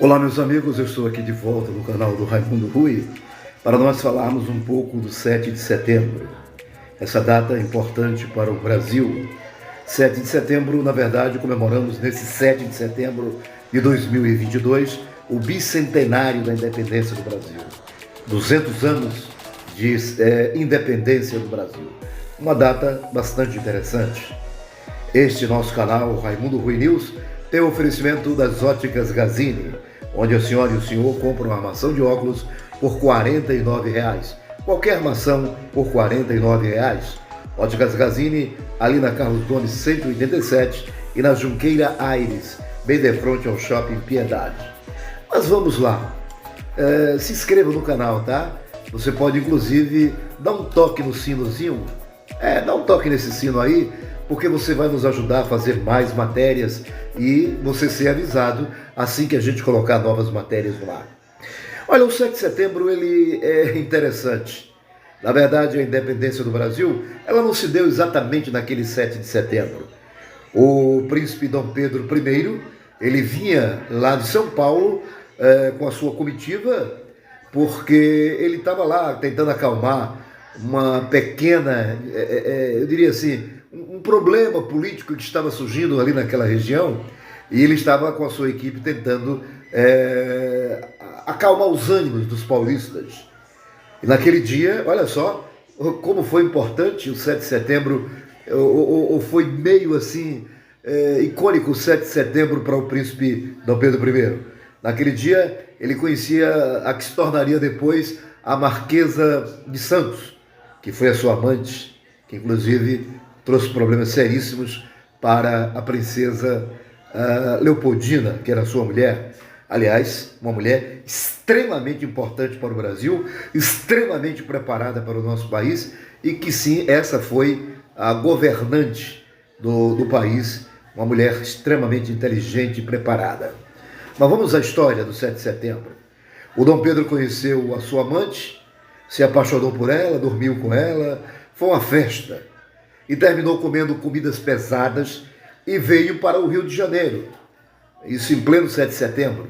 Olá, meus amigos, eu estou aqui de volta no canal do Raimundo Rui para nós falarmos um pouco do 7 de setembro. Essa data é importante para o Brasil. 7 de setembro, na verdade, comemoramos nesse 7 de setembro de 2022 o bicentenário da independência do Brasil. 200 anos de independência do Brasil. Uma data bastante interessante. Este nosso canal, Raimundo Rui News, tem o oferecimento das Óticas Gazini, onde a senhora e o senhor compram uma armação de óculos por R$ 49,00. Qualquer armação por R$ 49,00. Óticas Gazini, ali na Carlos Gomes 187 e na Junqueira Aires, bem de frente ao Shopping Piedade. Mas vamos lá. Se inscreva no canal, tá? Você pode, inclusive, dar um toque no sinozinho. Dá um toque nesse sino aí, porque você vai nos ajudar a fazer mais matérias e você ser avisado assim que a gente colocar novas matérias no ar. Olha, o 7 de setembro ele é interessante. Na verdade, a independência do Brasil, ela não se deu exatamente naquele 7 de setembro. O príncipe Dom Pedro I, ele vinha lá de São Paulo com a sua comitiva, porque ele estava lá tentando acalmar uma pequena, eu diria assim, um problema político que estava surgindo ali naquela região, e ele estava com a sua equipe tentando acalmar os ânimos dos paulistas. E naquele dia, olha só, como foi importante o 7 de setembro, ou foi meio assim, icônico o 7 de setembro para o príncipe Dom Pedro I. Naquele dia, ele conhecia a que se tornaria depois a Marquesa de Santos, que foi a sua amante, que inclusive trouxe problemas seríssimos para a princesa Leopoldina, que era sua mulher. Aliás, uma mulher extremamente importante para o Brasil, extremamente preparada para o nosso país, e que sim, essa foi a governante do país, uma mulher extremamente inteligente e preparada. Mas vamos à história do 7 de setembro. O Dom Pedro conheceu a sua amante, se apaixonou por ela, dormiu com ela, foi uma festa. E terminou comendo comidas pesadas e veio para o Rio de Janeiro. Isso em pleno 7 de setembro.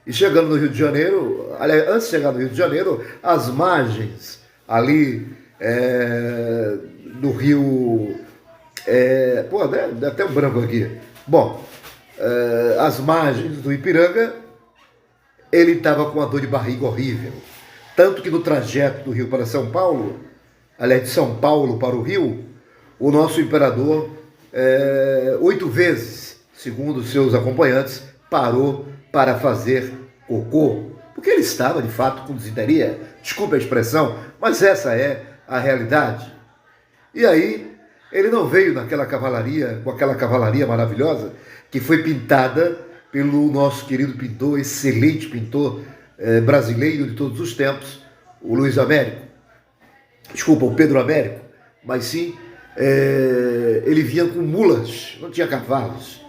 E chegando no Rio de Janeiro, aliás, antes de chegar no Rio de Janeiro, as margens ali do rio... dá até um branco aqui. Bom, as margens do Ipiranga, ele estava com uma dor de barriga horrível. Tanto que no trajeto do Rio para São Paulo, aliás, de São Paulo para o Rio, o nosso imperador, 8 vezes, segundo seus acompanhantes, parou para fazer cocô, porque ele estava, de fato, com disenteria. Desculpe a expressão, mas essa é a realidade. E aí, ele não veio naquela cavalaria, com aquela cavalaria maravilhosa, que foi pintada pelo nosso querido pintor, excelente pintor brasileiro de todos os tempos, o Luiz Américo. Desculpa, o Pedro Américo, mas sim, ele vinha com mulas, não tinha cavalos,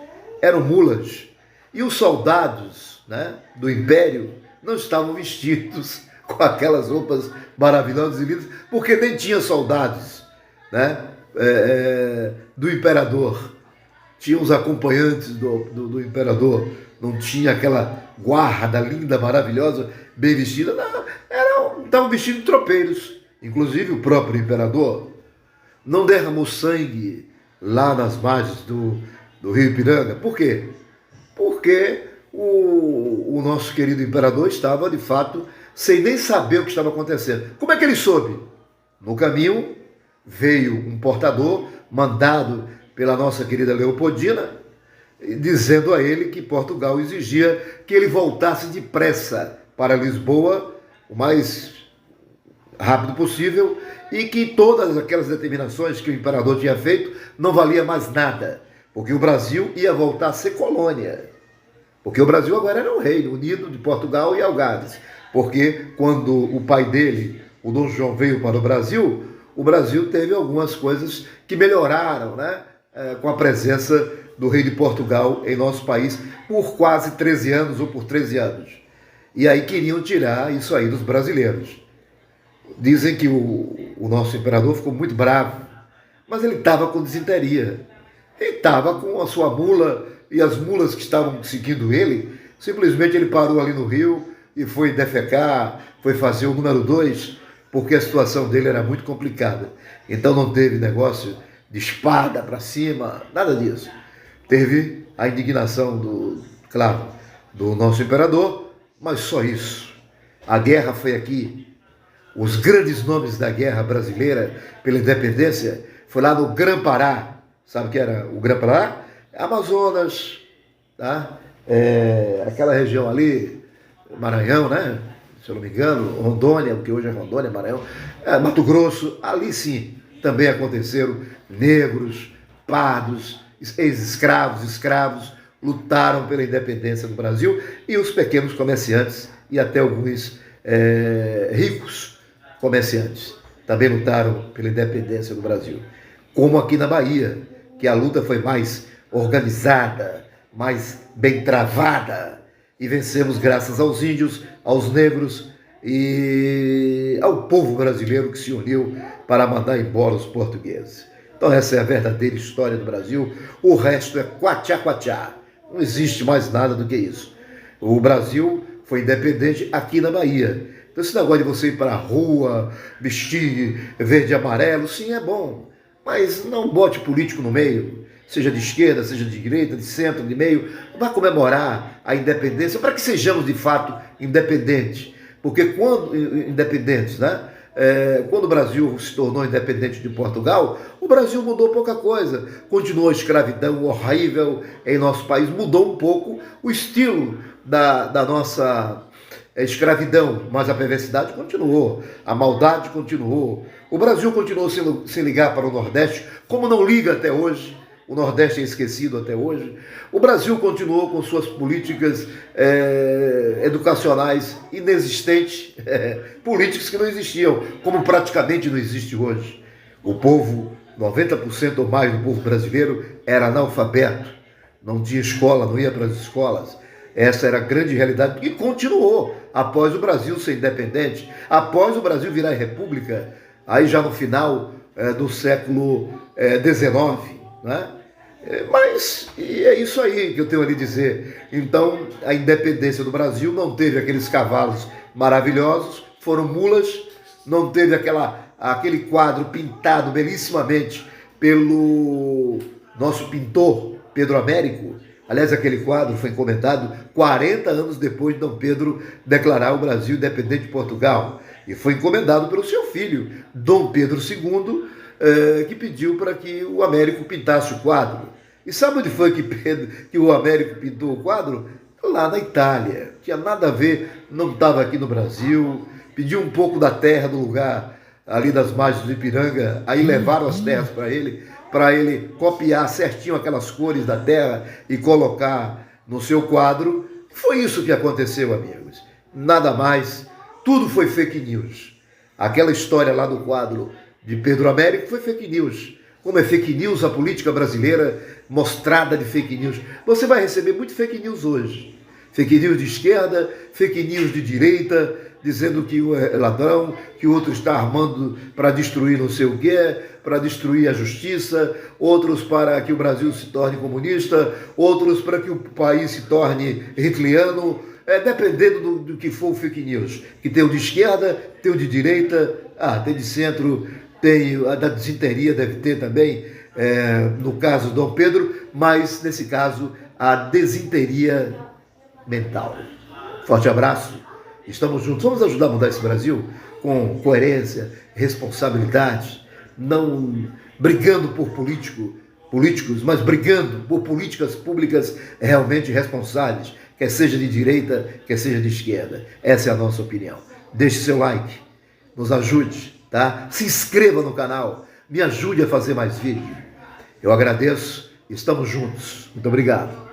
eram mulas. E os soldados, né, do Império não estavam vestidos com aquelas roupas maravilhosas e lindas, porque nem tinha soldados, né, do imperador. Tinha os acompanhantes do imperador, não tinha aquela guarda linda, maravilhosa, bem vestida, estavam vestidos de tropeiros. Inclusive o próprio imperador não derramou sangue lá nas margens do Rio Ipiranga. Por quê? Porque o nosso querido imperador estava, de fato, sem nem saber o que estava acontecendo. Como é que ele soube? No caminho veio um portador mandado pela nossa querida Leopoldina, dizendo a ele que Portugal exigia que ele voltasse depressa para Lisboa, o mais rápido possível, e que todas aquelas determinações que o imperador tinha feito não valia mais nada, porque o Brasil ia voltar a ser colônia. Porque o Brasil agora era um reino unido de Portugal e Algarves. Porque quando o pai dele, o Dom João, veio para o Brasil teve algumas coisas que melhoraram, né? Com a presença do rei de Portugal em nosso país por quase 13 anos ou por 13 anos. E aí queriam tirar isso aí dos brasileiros. Dizem que o nosso imperador ficou muito bravo, mas ele estava com disenteria. Ele estava com a sua mula, e as mulas que estavam seguindo ele Simplesmente ele parou ali no rio e foi defecar, foi fazer o número 2, porque a situação dele era muito complicada. Então não teve negócio de espada para cima, nada disso. Teve a indignação claro, do nosso imperador, mas só isso. A guerra foi aqui. Os grandes nomes da guerra brasileira pela independência foi lá no Grã-Pará. Sabe o que era o Grã-Pará? Amazonas, tá? Aquela região ali, Maranhão, né? Se eu não me engano, Rondônia, o que hoje é Rondônia, Maranhão, Mato Grosso, ali sim também aconteceram negros, pardos, ex-escravos, escravos, lutaram pela independência do Brasil, e os pequenos comerciantes e até alguns ricos comerciantes também lutaram pela independência do Brasil. Como aqui na Bahia, que a luta foi mais organizada, mais bem travada, e vencemos graças aos índios, aos negros e ao povo brasileiro que se uniu para mandar embora os portugueses. Então essa é a verdadeira história do Brasil. O resto é quatiá-quatiá. Não existe mais nada do que isso. O Brasil foi independente aqui na Bahia. Então esse negócio de você ir para a rua, vestir verde e amarelo, sim, é bom. Mas não bote político no meio, seja de esquerda, seja de direita, de centro, de meio. Vai comemorar a independência para que sejamos de fato independentes. Porque quando independentes, né? Quando o Brasil se tornou independente de Portugal, o Brasil mudou pouca coisa. Continuou a escravidão horrível em nosso país, mudou um pouco o estilo da nossa escravidão, mas a perversidade continuou, a maldade continuou. O Brasil continuou sem ligar para o Nordeste, como não liga até hoje. O Nordeste é esquecido até hoje. O Brasil continuou com suas políticas educacionais inexistentes, políticas que não existiam, como praticamente não existe hoje. O povo, 90% ou mais do povo brasileiro, era analfabeto, não tinha escola, não ia para as escolas. Essa era a grande realidade e continuou após o Brasil ser independente, após o Brasil virar república, aí já no final do século XIX, né? Mas é isso aí que eu tenho a lhe dizer. Então, a independência do Brasil não teve aqueles cavalos maravilhosos, foram mulas, não teve aquele quadro pintado belíssimamente pelo nosso pintor Pedro Américo. Aliás, aquele quadro foi encomendado 40 anos depois de Dom Pedro declarar o Brasil independente de Portugal. E foi encomendado pelo seu filho, Dom Pedro II, que pediu para que o Américo pintasse o quadro. E sabe onde foi que o Américo pintou o quadro? Lá na Itália. Tinha nada a ver, não estava aqui no Brasil. Pediu um pouco da terra do lugar, ali das margens do Ipiranga, aí levaram as terras para ele copiar certinho aquelas cores da terra e colocar no seu quadro. Foi isso que aconteceu, amigos. Nada mais. Tudo foi fake news. Aquela história lá do quadro de Pedro Américo foi fake news. Como é fake news a política brasileira mostrada de fake news. Você vai receber muito fake news hoje. Fake news de esquerda, fake news de direita, dizendo que um é ladrão, que o outro está armando para destruir não sei o quê, para destruir a justiça, outros para que o Brasil se torne comunista, outros para que o país se torne hitleriano, dependendo do que for o fake news. Que tem o de esquerda, tem o de direita, tem de centro, tem a da desinteria, deve ter também, no caso Dom Pedro, mas nesse caso a desinteria mental. Forte abraço, estamos juntos, vamos ajudar a mudar esse Brasil com coerência, responsabilidade, não brigando por políticos, mas brigando por políticas públicas realmente responsáveis, quer seja de direita, quer seja de esquerda. Essa é a nossa opinião. Deixe seu like, nos ajude, tá? Se inscreva no canal, me ajude a fazer mais vídeos. Eu agradeço, estamos juntos. Muito obrigado.